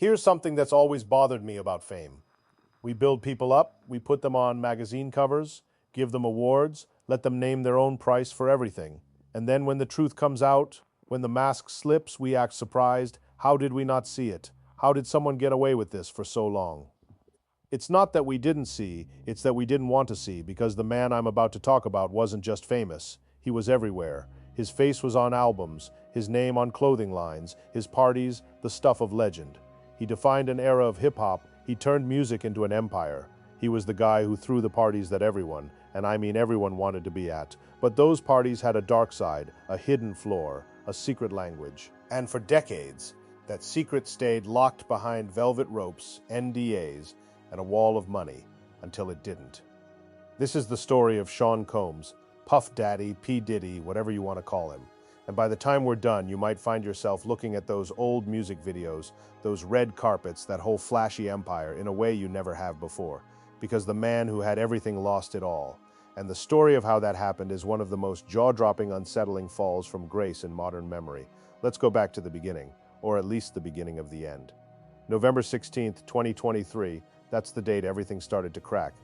Here's something that's always bothered me about fame. We build people up, we put them on magazine covers, give them awards, let them name their own price for everything. And then when the truth comes out, when the mask slips, we act surprised. How did we not see it? How did someone get away with this for so long? It's not that we didn't see, it's that we didn't want to see, because the man I'm about to talk about wasn't just famous. He was everywhere. His face was on albums, his name on clothing lines, his parties, the stuff of legend. He defined an era of hip-hop. He turned music into an empire. He was the guy who threw the parties that everyone, and I mean everyone, wanted to be at. But those parties had a dark side, a hidden floor, a secret language. And for decades, that secret stayed locked behind velvet ropes, NDAs, and a wall of money, until it didn't. This is the story of Sean Combs, Puff Daddy, P. Diddy, whatever you want to call him. And by the time we're done, you might find yourself looking at those old music videos, those red carpets, that whole flashy empire in a way you never have before. Because the man who had everything lost it all. And the story of how that happened is one of the most jaw-dropping, unsettling falls from grace in modern memory. Let's go back to the beginning, or at least the beginning of the end. November 16th, 2023, that's the date everything started to crack.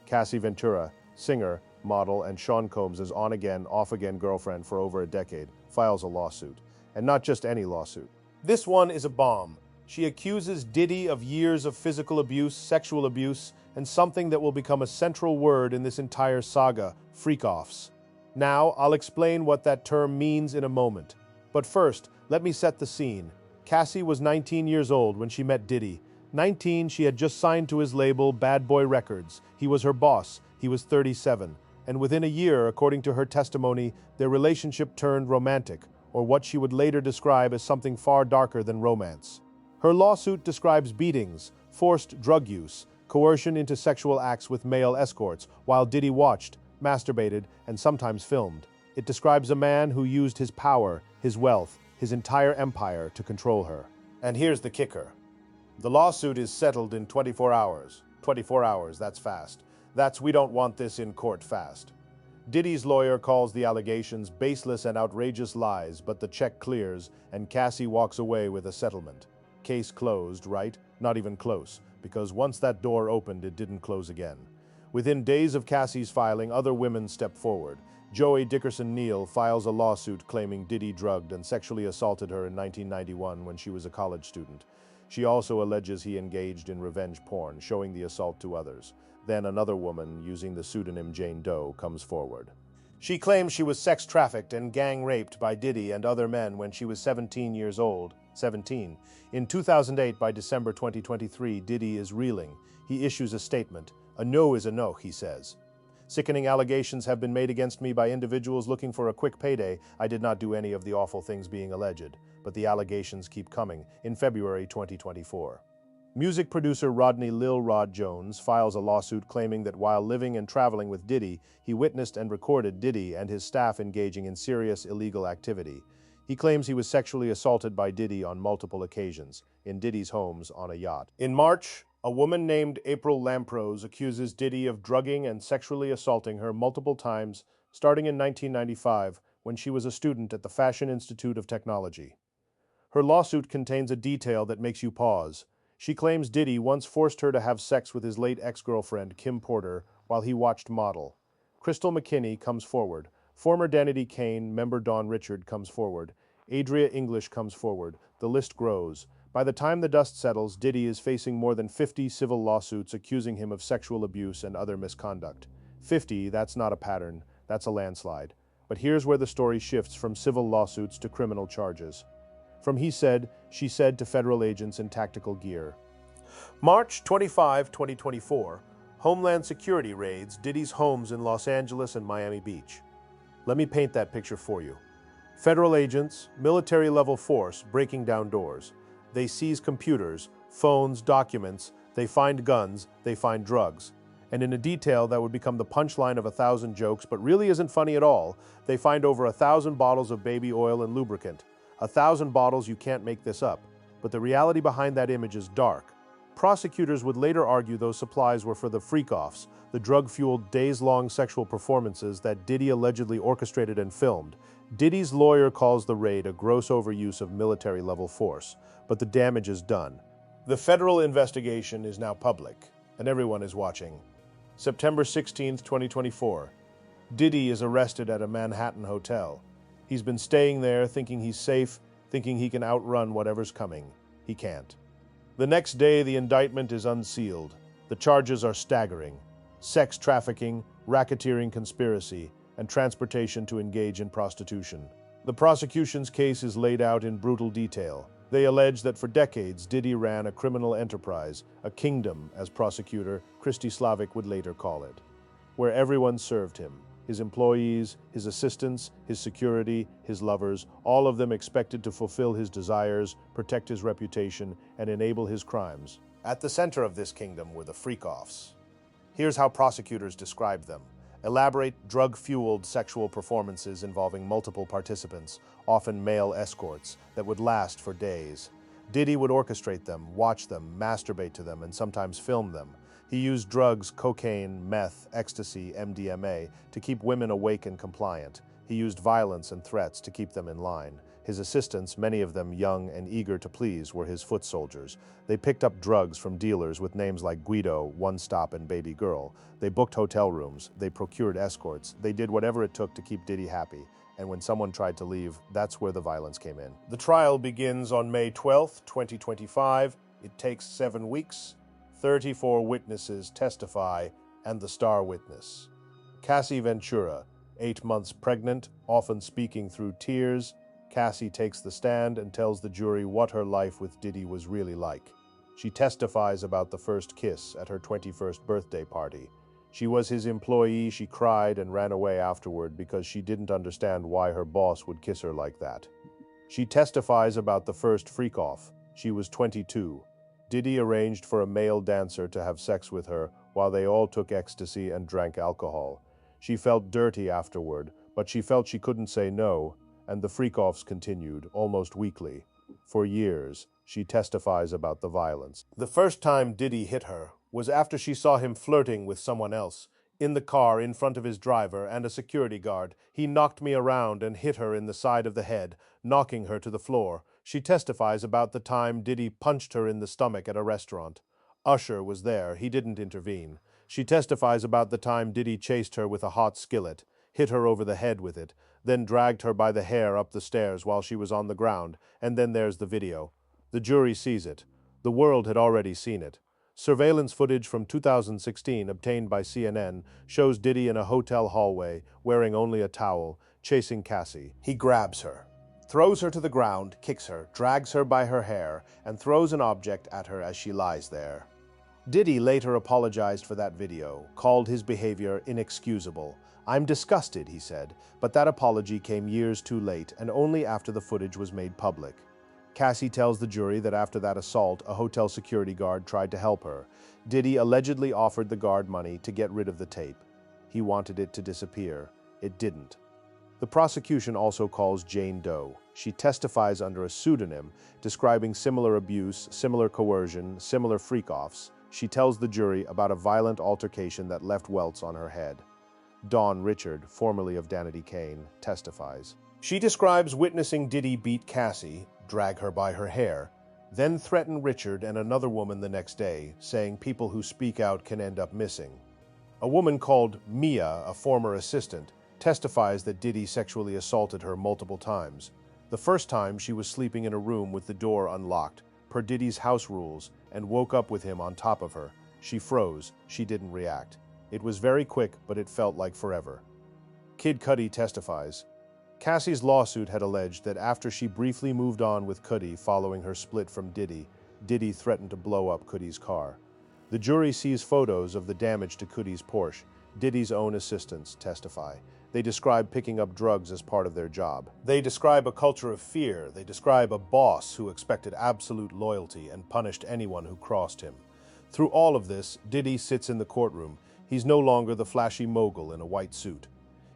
Cassie Ventura, singer, model, and Sean Combs' on-again, off-again girlfriend for over a decade, files a lawsuit. And not just any lawsuit. This one is a bomb. She accuses Diddy of years of physical abuse, sexual abuse, and something that will become a central word in this entire saga, freak-offs. Now, I'll explain what that term means in a moment. But first, let me set the scene. Cassie was 19 years old when she met Diddy. 19, she had just signed to his label, Bad Boy Records. He was her boss. He was 37. And within a year, according to her testimony, their relationship turned romantic, or what she would later describe as something far darker than romance. Her lawsuit describes beatings, forced drug use, coercion into sexual acts with male escorts, while Diddy watched, masturbated, and sometimes filmed. It describes a man who used his power, his wealth, his entire empire to control her. And here's the kicker. The lawsuit is settled in 24 hours. 24 hours, that's fast. That's we don't want this in court fast. Diddy's lawyer calls the allegations baseless and outrageous lies, but the check clears, and Cassie walks away with a settlement. Case closed, right? Not even close, because once that door opened, it didn't close again. Within days of Cassie's filing, other women step forward. Joey Dickerson-Neal files a lawsuit claiming Diddy drugged and sexually assaulted her in 1991 when she was a college student. She also alleges he engaged in revenge porn, showing the assault to others. Then another woman, using the pseudonym Jane Doe, comes forward. She claims she was sex trafficked and gang raped by Diddy and other men when she was 17 years old. 17. In 2008, by December 2023, Diddy is reeling. He issues a statement. A no is a no, he says. Sickening allegations have been made against me by individuals looking for a quick payday. I did not do any of the awful things being alleged, but the allegations keep coming. In February 2024. Music producer Rodney Lil Rod Jones files a lawsuit claiming that while living and traveling with Diddy, he witnessed and recorded Diddy and his staff engaging in serious illegal activity. He claims he was sexually assaulted by Diddy on multiple occasions, in Diddy's homes on a yacht. In March, a woman named April Lamprose accuses Diddy of drugging and sexually assaulting her multiple times, starting in 1995, when she was a student at the Fashion Institute of Technology. Her lawsuit contains a detail that makes you pause. She claims Diddy once forced her to have sex with his late ex-girlfriend, Kim Porter, while he watched Model. Crystal McKinney comes forward. Former Danity Kane member Dawn Richard comes forward. Adria English comes forward. The list grows. By the time the dust settles, Diddy is facing more than 50 civil lawsuits accusing him of sexual abuse and other misconduct. 50, that's not a pattern, that's a landslide. But here's where the story shifts from civil lawsuits to criminal charges. From he said, she said to federal agents in tactical gear. March 25, 2024, Homeland Security raids Diddy's homes in Los Angeles and Miami Beach. Let me paint that picture for you. Federal agents, military-level force breaking down doors. They seize computers, phones, documents, they find guns, they find drugs. And in a detail that would become the punchline of 1,000 jokes, but really isn't funny at all, they find over 1,000 bottles of baby oil and lubricant. 1,000 bottles, you can't make this up. But the reality behind that image is dark. Prosecutors would later argue those supplies were for the freak-offs, the drug-fueled, days-long sexual performances that Diddy allegedly orchestrated and filmed. Diddy's lawyer calls the raid a gross overuse of military-level force, but the damage is done. The federal investigation is now public, and everyone is watching. September 16th, 2024. Diddy is arrested at a Manhattan hotel. He's been staying there thinking he's safe, thinking he can outrun whatever's coming. He can't. The next day, the indictment is unsealed. The charges are staggering: sex trafficking, racketeering conspiracy, and transportation to engage in prostitution. The prosecution's case is laid out in brutal detail. They allege that for decades, Diddy ran a criminal enterprise, a kingdom, as prosecutor Christy Slavic would later call it, where everyone served him. His employees, his assistants, his security, his lovers, all of them expected to fulfill his desires, protect his reputation, and enable his crimes. At the center of this kingdom were the freak-offs. Here's how prosecutors described them: elaborate, drug-fueled sexual performances involving multiple participants, often male escorts, that would last for days. Diddy would orchestrate them, watch them, masturbate to them, and sometimes film them. He used drugs, cocaine, meth, ecstasy, MDMA, to keep women awake and compliant. He used violence and threats to keep them in line. His assistants, many of them young and eager to please, were his foot soldiers. They picked up drugs from dealers with names like Guido, One Stop, and Baby Girl. They booked hotel rooms. They procured escorts. They did whatever it took to keep Diddy happy. And when someone tried to leave, that's where the violence came in. The trial begins on May 12th, 2025. It takes 7 weeks. 34 witnesses testify, and the star witness, Cassie Ventura, 8 months pregnant, often speaking through tears. Cassie takes the stand and tells the jury what her life with Diddy was really like. She testifies about the first kiss at her 21st birthday party. She was his employee. She cried and ran away afterward because she didn't understand why her boss would kiss her like that. She testifies about the first freak-off. She was 22. Diddy arranged for a male dancer to have sex with her while they all took ecstasy and drank alcohol. She felt dirty afterward, but she felt she couldn't say no, and the freak-offs continued, almost weekly. For years, she testifies about the violence. The first time Diddy hit her was after she saw him flirting with someone else. In the car, in front of his driver and a security guard, he knocked me around and hit her in the side of the head, knocking her to the floor. She testifies about the time Diddy punched her in the stomach at a restaurant. Usher was there. He didn't intervene. She testifies about the time Diddy chased her with a hot skillet, hit her over the head with it, then dragged her by the hair up the stairs while she was on the ground, and then there's the video. The jury sees it. The world had already seen it. Surveillance footage from 2016 obtained by CNN shows Diddy in a hotel hallway, wearing only a towel, chasing Cassie. He grabs her, throws her to the ground, kicks her, drags her by her hair, and throws an object at her as she lies there. Diddy later apologized for that video, called his behavior inexcusable. "I'm disgusted," he said, but that apology came years too late and only after the footage was made public. Cassie tells the jury that after that assault, a hotel security guard tried to help her. Diddy allegedly offered the guard money to get rid of the tape. He wanted it to disappear. It didn't. The prosecution also calls Jane Doe. She testifies under a pseudonym, describing similar abuse, similar coercion, similar freak-offs. She tells the jury about a violent altercation that left welts on her head. Dawn Richard, formerly of Danity Kane, testifies. She describes witnessing Diddy beat Cassie, drag her by her hair, then threaten Richard and another woman the next day, saying people who speak out can end up missing. A woman called Mia, a former assistant, testifies that Diddy sexually assaulted her multiple times. The first time, she was sleeping in a room with the door unlocked, per Diddy's house rules, and woke up with him on top of her. She froze. She didn't react. It was very quick, but it felt like forever. Kid Cudi testifies. Cassie's lawsuit had alleged that after she briefly moved on with Cudi following her split from Diddy, Diddy threatened to blow up Cudi's car. The jury sees photos of the damage to Cudi's Porsche. Diddy's own assistants testify. They describe picking up drugs as part of their job. They describe a culture of fear. They describe a boss who expected absolute loyalty and punished anyone who crossed him. Through all of this, Diddy sits in the courtroom. He's no longer the flashy mogul in a white suit.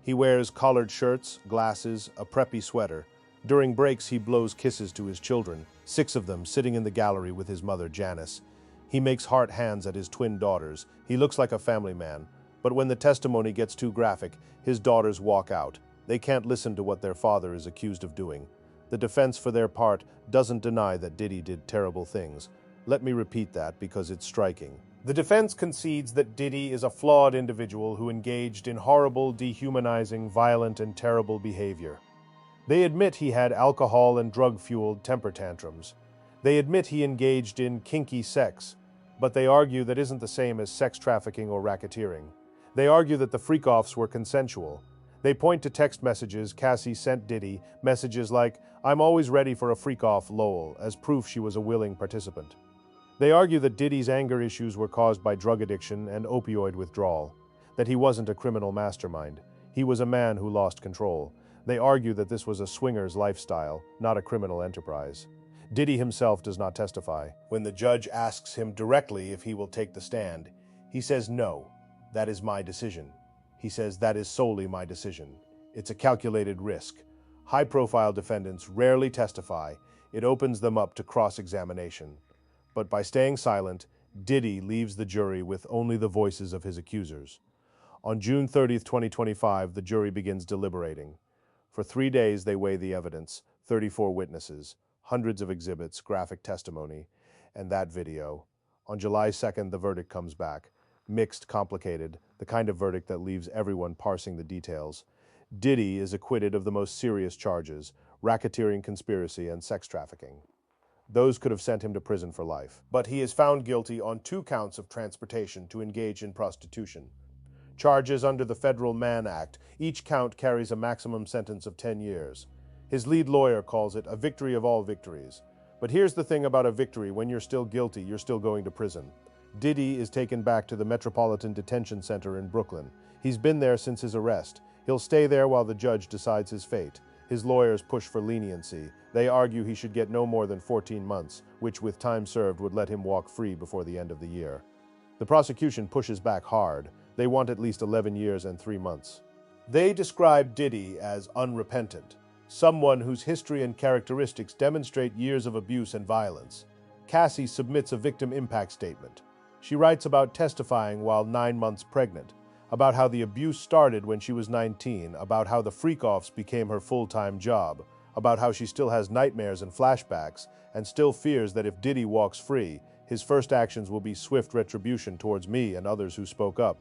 He wears collared shirts, glasses, a preppy sweater. During breaks, he blows kisses to his children, 6 of them sitting in the gallery with his mother, Janice. He makes heart hands at his twin daughters. He looks like a family man. But when the testimony gets too graphic, his daughters walk out. They can't listen to what their father is accused of doing. The defense, for their part, doesn't deny that Diddy did terrible things. Let me repeat that because it's striking. The defense concedes that Diddy is a flawed individual who engaged in horrible, dehumanizing, violent, and terrible behavior. They admit he had alcohol and drug-fueled temper tantrums. They admit he engaged in kinky sex, but they argue that isn't the same as sex trafficking or racketeering. They argue that the freak-offs were consensual. They point to text messages Cassie sent Diddy, messages like, "I'm always ready for a freak-off, lol," as proof she was a willing participant. They argue that Diddy's anger issues were caused by drug addiction and opioid withdrawal, that he wasn't a criminal mastermind. He was a man who lost control. They argue that this was a swinger's lifestyle, not a criminal enterprise. Diddy himself does not testify. When the judge asks him directly if he will take the stand, he says, "No, that is my decision." He says, "That is solely my decision. It's a calculated risk." High-profile defendants rarely testify. It opens them up to cross-examination. But by staying silent, Diddy leaves the jury with only the voices of his accusers. On June 30th, 2025, the jury begins deliberating. For 3 days, they weigh the evidence, 34 witnesses, hundreds of exhibits, graphic testimony, and that video. On July 2nd, the verdict comes back. Mixed, complicated, the kind of verdict that leaves everyone parsing the details. Diddy is acquitted of the most serious charges, racketeering, conspiracy, and sex trafficking. Those could have sent him to prison for life. But he is found guilty on 2 counts of transportation to engage in prostitution. Charges under the Federal Mann Act, each count carries a maximum sentence of 10 years. His lead lawyer calls it a victory of all victories. But here's the thing about a victory: when you're still guilty, you're still going to prison. Diddy is taken back to the Metropolitan Detention Center in Brooklyn. He's been there since his arrest. He'll stay there while the judge decides his fate. His lawyers push for leniency. They argue he should get no more than 14 months, which with time served would let him walk free before the end of the year. The prosecution pushes back hard. They want at least 11 years and 3 months. They describe Diddy as unrepentant, someone whose history and characteristics demonstrate years of abuse and violence. Cassie submits a victim impact statement. She writes about testifying while 9 months pregnant, about how the abuse started when she was 19, about how the freak-offs became her full-time job, about how she still has nightmares and flashbacks, and still fears that if Diddy walks free, his first actions will be swift retribution towards me and others who spoke up.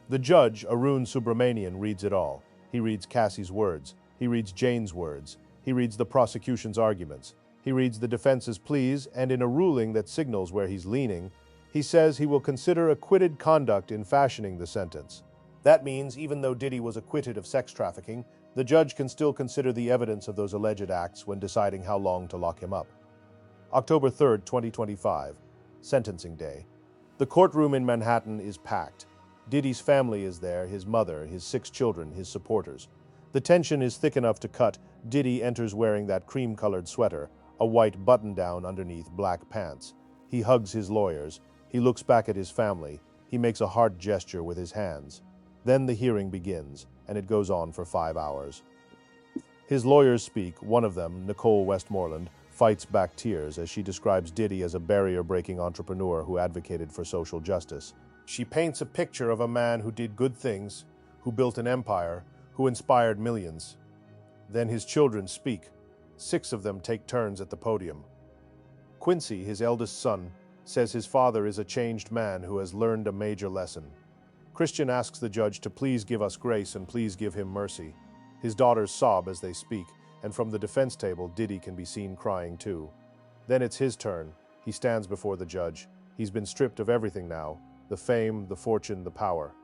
The judge, Arun Subramanian, reads it all. He reads Cassie's words. He reads Jane's words. He reads the prosecution's arguments. He reads the defense's pleas, and in a ruling that signals where he's leaning, he says he will consider acquitted conduct in fashioning the sentence. That means, even though Diddy was acquitted of sex trafficking, the judge can still consider the evidence of those alleged acts when deciding how long to lock him up. October 3rd, 2025, Sentencing Day. The courtroom in Manhattan is packed. Diddy's family is there, his mother, his 6 children, his supporters. The tension is thick enough to cut. Diddy enters wearing that cream-colored sweater, a white button-down underneath black pants. He hugs his lawyers. He looks back at his family. He makes a heart gesture with his hands. Then the hearing begins, and it goes on for 5 hours. His lawyers speak. One of them, Nicole Westmoreland, fights back tears as she describes Diddy as a barrier-breaking entrepreneur who advocated for social justice. She paints a picture of a man who did good things, who built an empire, who inspired millions. Then his children speak. 6 of them take turns at the podium. Quincy, his eldest son, says his father is a changed man who has learned a major lesson. Christian asks the judge to please give us grace and please give him mercy. His daughters sob as they speak, and from the defense table, Diddy can be seen crying too. Then it's his turn. He stands before the judge. He's been stripped of everything now: the fame, the fortune, the power.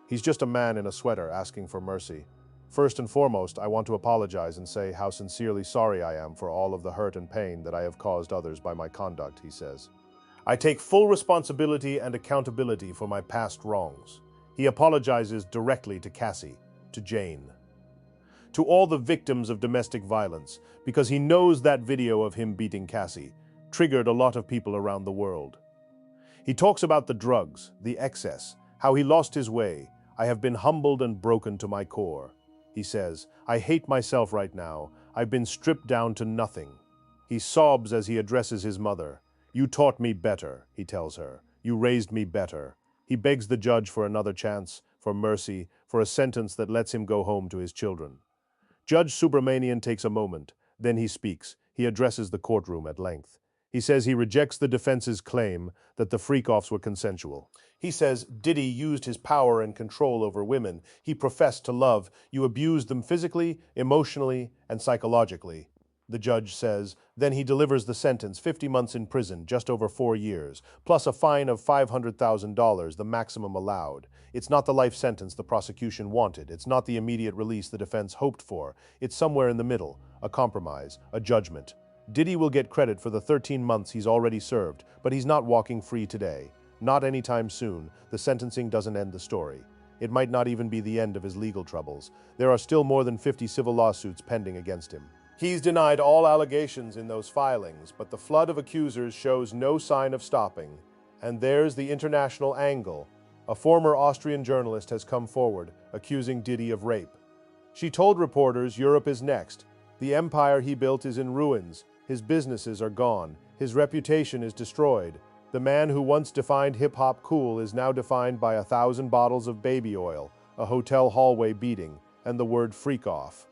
He's just a man in a sweater asking for mercy. First and foremost, I want to apologize and say how sincerely sorry I am for all of the hurt and pain that I have caused others by my conduct, he says. I take full responsibility and accountability for my past wrongs. He apologizes directly to Cassie, to Jane, to all the victims of domestic violence, because he knows that video of him beating Cassie triggered a lot of people around the world. He talks about the drugs, the excess, how he lost his way. I have been humbled and broken to my core. He says, I hate myself right now. I've been stripped down to nothing. He sobs as he addresses his mother. You taught me better, he tells her. You raised me better. He begs the judge for another chance, for mercy, for a sentence that lets him go home to his children. Judge Subramanian takes a moment. Then he speaks. He addresses the courtroom at length. He says he rejects the defense's claim that the freak-offs were consensual. He says Diddy used his power and control over women he professed to love. You abused them physically, emotionally, and psychologically. The judge says, then he delivers the sentence, 50 months in prison, just over 4 years, plus a fine of $500,000, the maximum allowed. It's not the life sentence the prosecution wanted. It's not the immediate release the defense hoped for. It's somewhere in the middle, a compromise, a judgment. Diddy will get credit for the 13 months he's already served, but he's not walking free today. Not anytime soon. The sentencing doesn't end the story. It might not even be the end of his legal troubles. There are still more than 50 civil lawsuits pending against him. He's denied all allegations in those filings, but the flood of accusers shows no sign of stopping. And there's the international angle. A former Austrian journalist has come forward, accusing Diddy of rape. She told reporters Europe is next. The empire he built is in ruins. His businesses are gone. His reputation is destroyed. The man who once defined hip-hop cool is now defined by 1,000 bottles of baby oil, a hotel hallway beating, and the word freak off.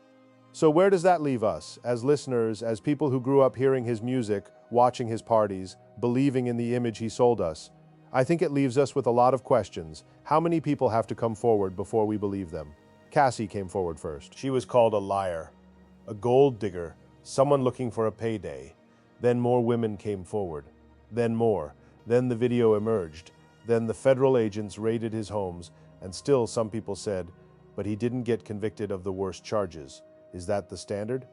So where does that leave us, as listeners, as people who grew up hearing his music, watching his parties, believing in the image he sold us? I think it leaves us with a lot of questions. How many people have to come forward before we believe them? Cassie came forward first. She was called a liar, a gold digger, someone looking for a payday. Then more women came forward. Then more. Then the video emerged. Then the federal agents raided his homes, and still some people said, but he didn't get convicted of the worst charges. Is that the standard?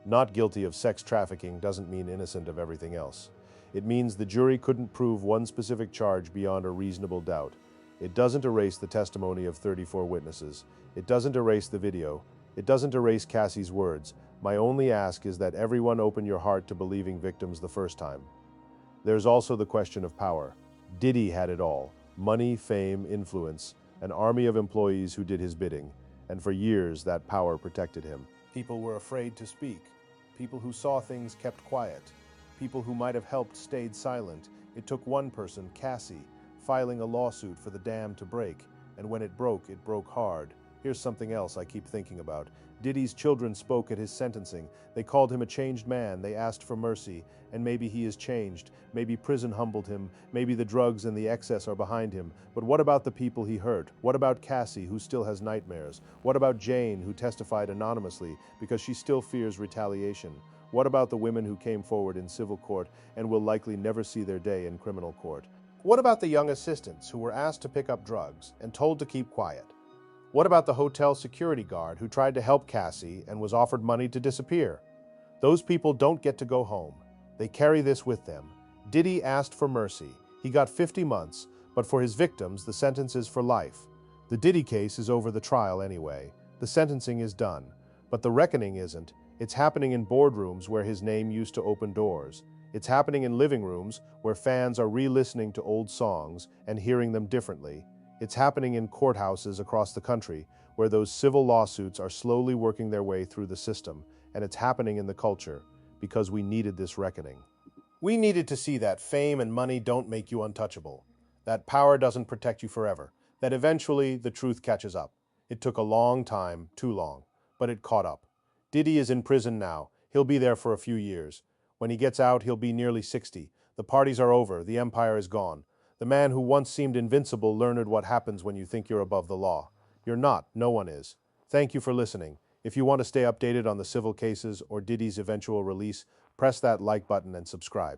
Not guilty of sex trafficking doesn't mean innocent of everything else. It means the jury couldn't prove one specific charge beyond a reasonable doubt. It doesn't erase the testimony of 34 witnesses. It doesn't erase the video. It doesn't erase Cassie's words. My only ask is that everyone open your heart to believing victims the first time. There's also the question of power. Diddy had it all: money, fame, influence, an army of employees who did his bidding, and for years that power protected him. People were afraid to speak. People who saw things kept quiet. People who might have helped stayed silent. It took one person, Cassie, filing a lawsuit for the dam to break, and when it broke hard. Here's something else I keep thinking about. Diddy's children spoke at his sentencing. They called him a changed man. They asked for mercy, and maybe he is changed. Maybe prison humbled him. Maybe the drugs and the excess are behind him. But what about the people he hurt? What about Cassie, who still has nightmares? What about Jane, who testified anonymously because she still fears retaliation? What about the women who came forward in civil court and will likely never see their day in criminal court? What about the young assistants who were asked to pick up drugs and told to keep quiet? What about the hotel security guard who tried to help Cassie and was offered money to disappear? Those people don't get to go home. They carry this with them. Diddy asked for mercy. He got 50 months, but for his victims, the sentence is for life. The Diddy case is over the trial anyway. The sentencing is done. But the reckoning isn't. It's happening in boardrooms where his name used to open doors. It's happening in living rooms where fans are re-listening to old songs and hearing them differently. It's happening in courthouses across the country where those civil lawsuits are slowly working their way through the system, and it's happening in the culture because we needed this reckoning. We needed to see that fame and money don't make you untouchable, that power doesn't protect you forever, that eventually the truth catches up. It took a long time, too long, but it caught up. Diddy is in prison now. He'll be there for a few years. When he gets out, he'll be nearly 60. The parties are over. The empire is gone. The man who once seemed invincible learned what happens when you think you're above the law. You're not. No one is. Thank you for listening. If you want to stay updated on the civil cases or Diddy's eventual release, press that like button and subscribe.